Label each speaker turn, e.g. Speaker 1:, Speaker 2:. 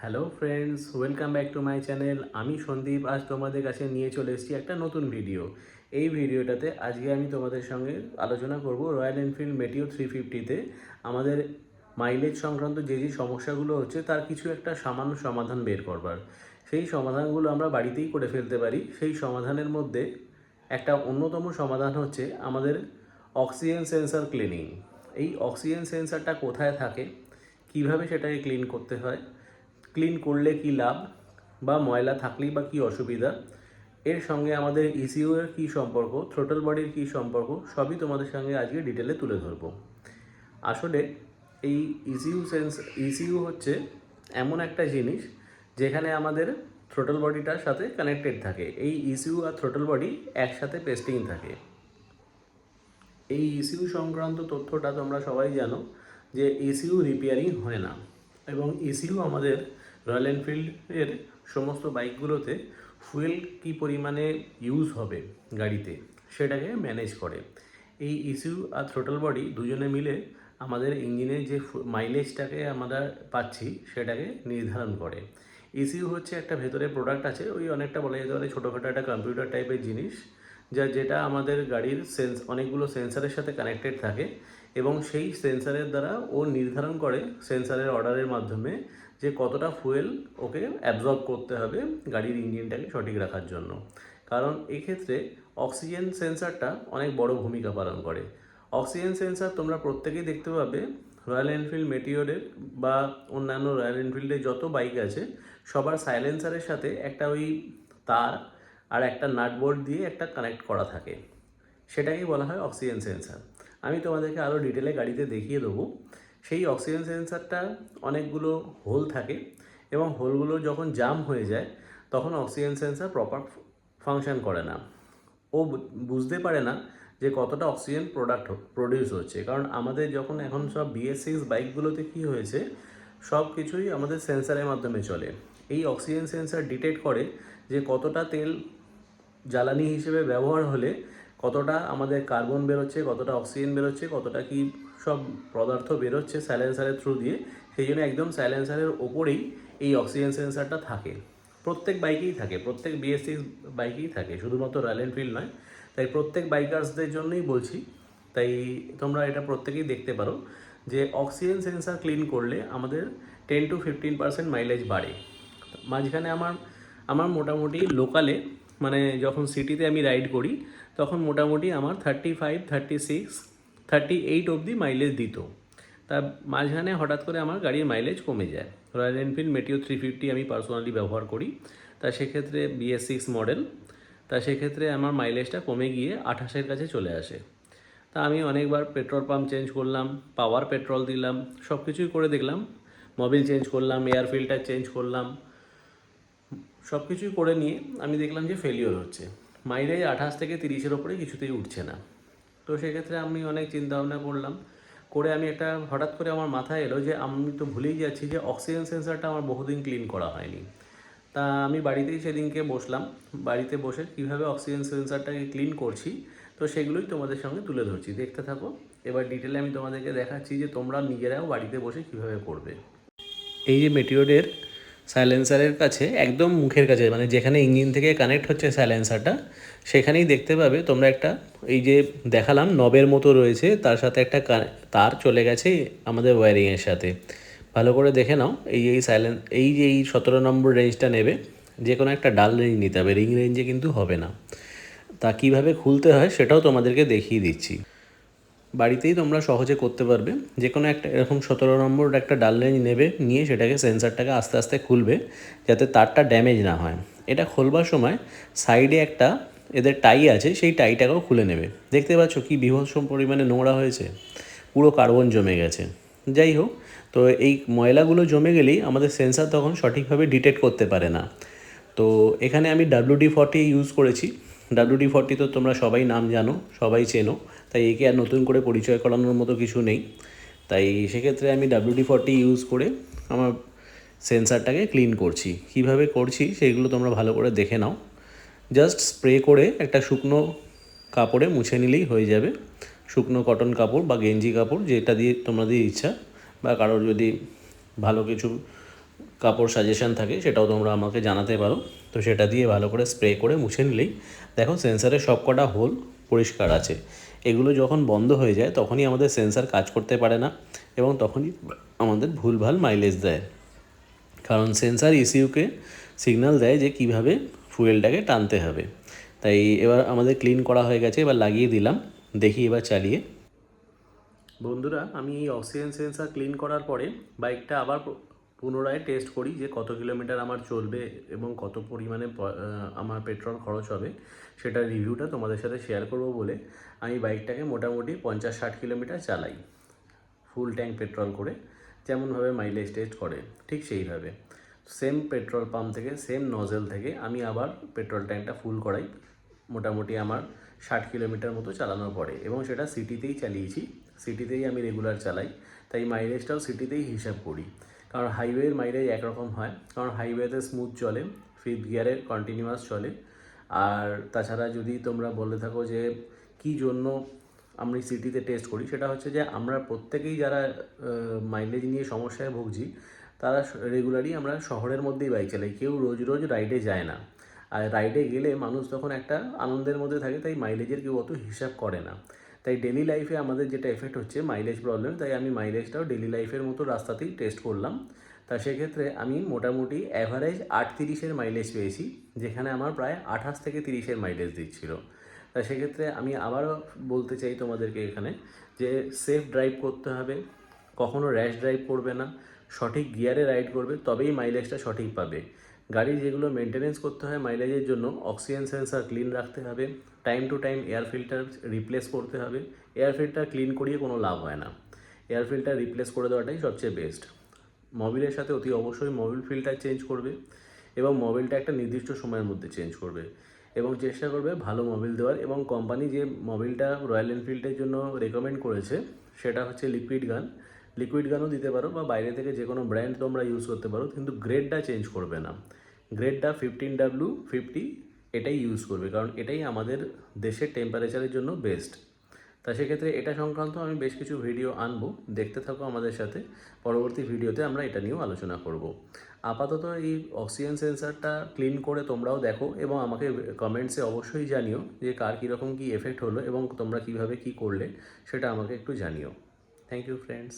Speaker 1: Hello friends, welcome back to my channel. আমি সন্দীপ। আজ তোমাদের কাছে নিয়ে চলে এসেছি একটা নতুন ভিডিও। এই ভিডিওটাতে আজকে আমি তোমাদের সঙ্গে আলোচনা করব রয়্যাল এনফিল্ড মেটিও 350তে আমাদের মাইলেজ সংক্রান্ত যে সমস্যাগুলো হচ্ছে তার কিছু একটা সামান্য সমাধান বের করবার। সেই সমাধানগুলো আমরা বাড়িতেই করে ফেলতে পারি। সেই সমাধানের মধ্যে একটা অন্যতম সমাধান হচ্ছে আমাদের অক্সিজেন সেন্সর ক্লিনিং। এই অক্সিজেন সেন্সরটা কোথায় থাকে, কিভাবে সেটাকে ক্লিন করতে হয়, ক্লিন করলে কি লাভ বা ময়লা থাকলেই বা কী অসুবিধা, এর সঙ্গে আমাদের ইসিইউ এর কী সম্পর্ক, থ্রোটল বডির কী সম্পর্ক, সবই তোমাদের সঙ্গে আজকে ডিটেলে তুলে ধরবো। আসলে এই ইসিইউ হচ্ছে এমন একটা জিনিস যেখানে আমাদের থ্রোটল বডিটার সাথে কানেক্টেড থাকে। এই ইসিইউ আর থ্রোটল বডি একসাথে পেস্টিং থাকে। এই ইসিইউ সংক্রান্ত তথ্যটা তোমরা সবাই জানো যে ইসিইউ রিপেয়ারিং হয় না, এবং ইসিইউ আমাদের রয়্যাল এনফিল্ডের সমস্ত বাইকগুলোতে ফুয়েল কী পরিমাণে ইউজ হবে গাড়িতে সেটাকে ম্যানেজ করে। এই ইসিইউ আর থ্রোটল বডি দুজনে মিলে আমাদের ইঞ্জিনের যে মাইলেজটাকে আমরা পাচ্ছি সেটাকে নির্ধারণ করে। ইসিইউ হচ্ছে একটা ভেতরে প্রোডাক্ট আছে, ওই অনেকটা বলা যেতে পারে ছোটোখাটো একটা কম্পিউটার টাইপের জিনিস, যেটা আমাদের গাড়ির অনেকগুলো সেন্সারের সাথে কানেক্টেড থাকে, এবং সেই সেন্সারের দ্বারা ও নির্ধারণ করে সেন্সারের অর্ডারের মাধ্যমে যে কতটা ফুয়েল ওকে অ্যাবজর্ব করতে হবে গাড়ির ইঞ্জিনটাকে সঠিক রাখার জন্য। কারণ এক্ষেত্রে অক্সিজেন সেন্সারটা অনেক বড় ভূমিকা পালন করে। অক্সিজেন সেন্সার তোমরা প্রত্যেকেই দেখতে পাবে রয়্যাল এনফিল্ড মেটিওরের বা অন্যান্য রয়্যাল এনফিল্ডের যত বাইক আছে সবার সাইলেন্সারের সাথে একটা ওই তার আর একটা নাটবোল্ট দিয়ে একটা কানেক্ট করা থাকে, সেটাকেই বলা হয় অক্সিজেন সেন্সার। আমি তোমাদেরকে আরও ডিটেলে গাড়িতে দেখিয়ে দেবো। সেই অক্সিজেন সেন্সারটা অনেকগুলো হোল থাকে, এবং হোলগুলো যখন জাম হয়ে যায় তখন অক্সিজেন সেন্সার প্রপার ফাংশন করে না। ও বুঝতে পারে না যে কতটা অক্সিজেন প্রডিউস হচ্ছে। কারণ আমাদের যখন এখন সব BS6 বাইকগুলোতে কী হয়েছে, সব কিছুই আমাদের সেন্সারের মাধ্যমে চলে। এই অক্সিজেন সেন্সার ডিটেক্ট করে যে কতটা তেল জ্বালানি হিসেবে ব্যবহার হলে কতটা আমাদের কার্বন বেরোচ্ছে, কতটা অক্সিজেন বেরোচ্ছে, কতটা কি সব পদার্থ বেরোচ্ছে সাইলেন্সারের থ্রু দিয়ে। সেই জন্য একদম সাইলেন্সারের ওপরেই এই অক্সিজেন সেন্সারটা থাকে। প্রত্যেক বাইকেই থাকে, প্রত্যেক BS6 বাইকেই থাকে, শুধুমাত্র রয়্যাল এনফিল্ড নয়। তাই প্রত্যেক বাইকার্সদের জন্যই বলছি। তাই তোমরা এটা প্রত্যেকেই দেখতে পারো যে অক্সিজেন সেন্সার ক্লিন করলে আমাদের 10-15% মাইলেজ বাড়ে। মাঝখানে আমার আমার মোটামুটি লোকালে, মানে যখন সিটিতে আমি রাইড করি তখন মোটামুটি আমার 35, 36, 38 অবধি মাইলেজ দিত। তা মাঝখানে হঠাৎ করে আমার গাড়ির মাইলেজ কমে যায়। রয়্যাল এনফিল্ড মেটিও 350 আমি পার্সোনালি ব্যবহার করি, তা সেক্ষেত্রে BS6 মডেল, তা সেক্ষেত্রে আমার মাইলেজটা কমে গিয়ে 28-এর কাছে চলে আসে। তা আমি অনেকবার পেট্রোল পাম্প চেঞ্জ করলাম, পাওয়ার পেট্রোল দিলাম, সব কিছুই করে দেখলাম, মোবিল চেঞ্জ করলাম, এয়ার ফিল্টার চেঞ্জ করলাম, সব কিছুই করে নিয়ে আমি দেখলাম যে ফেলিওর হচ্ছে। মাইলেজ 28 থেকে 30-এর ওপরে কিছুতেই উঠছে না। তো সেক্ষেত্রে আমি অনেক চিন্তাভাবনা করলাম, করে আমি একটা হঠাৎ করে আমার মাথায় এলো যে আমি তো ভুলেই যাচ্ছি যে অক্সিজেন সেন্সারটা আমার বহুদিন ক্লিন করা হয়নি। তা আমি বাড়িতেই সেদিনকে বসলাম, বাড়িতে বসে কীভাবে অক্সিজেন সেন্সারটাকে ক্লিন করছি তো সেগুলোই তোমাদের সঙ্গে তুলে ধরছি, দেখতে থাকো। এবার ডিটেলে আমি তোমাদেরকে দেখাচ্ছি যে তোমরা নিজেরাও বাড়িতে বসে কীভাবে করবে। এই যে মেটিওরের সাইলেন্সারের কাছে একদম মুখের কাছে, মানে যেখানে ইঞ্জিন থেকে কানেক্ট হচ্ছে সাইলেন্সারটা, সেখানেই দেখতে পাবে তোমরা একটা, এই যে দেখালাম নবের মতো রয়েছে, তার সাথে একটা তার চলে গেছে আমাদের ওয়্যারিংয়ের সাথে। ভালো করে দেখে নাও। এই যে এই 17 নম্বর রেঞ্জটা নেবে, যে কোনো একটা ডাল রেঞ্জ নিতে হবে, রিং রেঞ্জে কিন্তু হবে না। তা কীভাবে খুলতে হয় সেটাও তোমাদেরকে দেখিয়ে দিচ্ছি। বাড়িতেই তোমরা সহজে করতে পারবে। যে কোনো একটা এরকম 17 নম্বর একটা ডাল রেঞ্জ নেবে, নিয়ে সেটাকে সেন্সারটাকে আস্তে আস্তে খুলবে যাতে তারটা ড্যামেজ না হয়। এটা খোলবার সময় সাইডে একটা এদের টাই আছে, সেই টাইটাকেও খুলে নেবে। দেখতে পাচ্ছ কি বীভৎস পরিমাণে নোংরা হয়েছে, পুরো কার্বন জমে গেছে। যাই হোক, তো এই ময়লাগুলো জমে গেলেই আমাদের সেন্সার তখন সঠিকভাবে ডিটেক্ট করতে পারে না। তো এখানে আমি WD-40 ইউজ করেছি। WD-40 তো তোমরা সবাই নাম জানো, সবাই চেনো, তাই একে আর নতুন করে পরিচয় করানোর মতো কিছু নেই। তাই সেক্ষেত্রে আমি WD-40 ইউজ করে আমার সেন্সারটাকে ক্লিন করছি। কিভাবে করছি সেইগুলো তোমরা ভালো করে দেখে নাও। জাস্ট স্প্রে করে একটা শুকনো কাপড়ে মুছে নিলেই হয়ে যাবে। শুকনো কটন কাপড় বা গেঞ্জি কাপড়, যেটা দিয়ে তোমাদের ইচ্ছা, বা কারোর যদি ভালো কিছু কাপড় সাজেশান থাকে সেটাও তোমরা আমাকে জানাতে পারো। তো সেটা দিয়ে ভালো করে স্প্রে করে মুছে নিলেই দেখো সেন্সারের সব কটা হোল পরিষ্কার আছে। এগুলো যখন বন্ধ হয়ে যায় তখনই আমাদের সেন্সার কাজ করতে পারে না এবং তখনই আমাদের ভুলভাল মাইলেজ দেয়, কারণ সেন্সার ইসিউকে সিগন্যাল দেয় যে কিভাবে ফুয়েলটাকে টানতে হবে। তাই এবার আমাদের ক্লিন করা হয়ে গেছে, এবার লাগিয়ে দিলাম, দেখি এবার চালিয়ে। বন্ধুরা, আমি এই অক্সিজেন সেন্সার ক্লিন করার পরে বাইকটা আবার পুনরায় টেস্ট করি যে কত কিলোমিটার আমার চলবে এবং কত পরিমাণে আমার পেট্রোল খরচ হবে, সেটার রিভিউটা তোমাদের সাথে শেয়ার করব বলে আমি বাইকটাকে মোটামুটি 50-60 কিলোমিটার চালাই ফুল ট্যাঙ্ক পেট্রোল করে, যেমনভাবে মাইলেজ টেস্ট করে ঠিক সেইভাবে সেম পেট্রোল পাম্প থেকে সেম নজেল থেকে আমি আবার পেট্রোল ট্যাঙ্কটা ফুল করাই মোটামুটি আমার 60 কিলোমিটার মতো চালানোর পরে, এবং সেটা সিটিতেই চালিয়েছি, সিটিতেই আমি রেগুলার চালাই, তাই মাইলেজটাও সিটিতেই হিসাব করি। কারণ হাইওয়ের মাইলেজ একরকম হয়, কারণ হাইওয়েতে স্মুথ চলে, ফিফথ গিয়ারে কন্টিনিউয়াস চলে। আর তাছাড়া যদি তোমরা বলে থাকো যে কী জন্য আমি সিটিতে টেস্ট করি, সেটা হচ্ছে যে আমরা প্রত্যেকেই যারা মাইলেজ নিয়ে সমস্যায় ভুগছি তারা রেগুলারই আমরা শহরের মধ্যেই বাইক চালাই, কেউ রোজ রোজ রাইডে যায় না। আর রাইডে গেলে মানুষ তখন একটা আনন্দের মধ্যে থাকে, তাই মাইলেজের কেউ অত হিসাব করে না। তাই ডেলি লাইফে আমাদের যেটা এফেক্ট হচ্ছে মাইলেজ প্রবলেম, তাই আমি মাইলেজটাও ডেলি লাইফের মতো রাস্তাতেই টেস্ট করলাম। তা সেক্ষেত্রে আমি মোটামুটি অ্যাভারেজ 8-30-এর মাইলেজ পেয়েছি, যেখানে আমার প্রায় 28-30-এর মাইলেজ দিচ্ছিল। তা সেক্ষেত্রে আমি আবারও বলতে চাই তোমাদেরকে এখানে যে সেফ ড্রাইভ করতে হবে, কখনো র্যাশ ড্রাইভ করবে না, সঠিক গিয়ারে রাইড করবে, তবেই মাইলেজটা সঠিক পাবে। গাড়ির যেগুলো মেনটেনেন্স করতে হয় মাইলেজের জন্য, অক্সিজেন সেন্সার ক্লিন রাখতে হবে, time to time air filter replace করতে হবে। এয়ার ফিল্টার ক্লিন করিয়ে কোনো লাভ হয় না, এয়ার ফিল্টার রিপ্লেস করে দেওয়াটাই সবচেয়ে বেস্ট। মোবিলের সাথে অতি অবশ্যই মোবিল ফিল্টার চেঞ্জ করবে এবং মোবিলটা একটা নির্দিষ্ট সময়ের মধ্যে চেঞ্জ করবে এবং চেষ্টা করবে ভালো মোবিল দেওয়ার। এবং কোম্পানি যে মোবিলটা রয়্যাল এনফিল্ডের জন্য রেকমেন্ড করেছে সেটা হচ্ছে লিকুইড গান, লিকুইড গানও দিতে পারো বা বাইরে থেকে যে কোনো ব্র্যান্ড তোমরা ইউজ করতে পারো, কিন্তু গ্রেডটা চেঞ্জ করবে না। গ্রেডটা 15W50 এটাই ইউজ করবে, কারণ এটাই আমাদের দেশের টেম্পারেচারের জন্য বেস্ট। তা সেক্ষেত্রে এটা সংক্রান্ত আমি বেশ কিছু ভিডিও আনবো, দেখতে থাকো আমাদের সাথে। পরবর্তী ভিডিওতে আমরা এটা নিয়েও আলোচনা করব। আপাতত এই অক্সিজেন সেন্সারটা ক্লিন করে তোমরাও দেখো এবং আমাকে কমেন্টসে অবশ্যই জানিও যে কার কীরকম কী এফেক্ট হলো এবং তোমরা কীভাবে কী করলে সেটা আমাকে একটু জানিও। Thank you friends.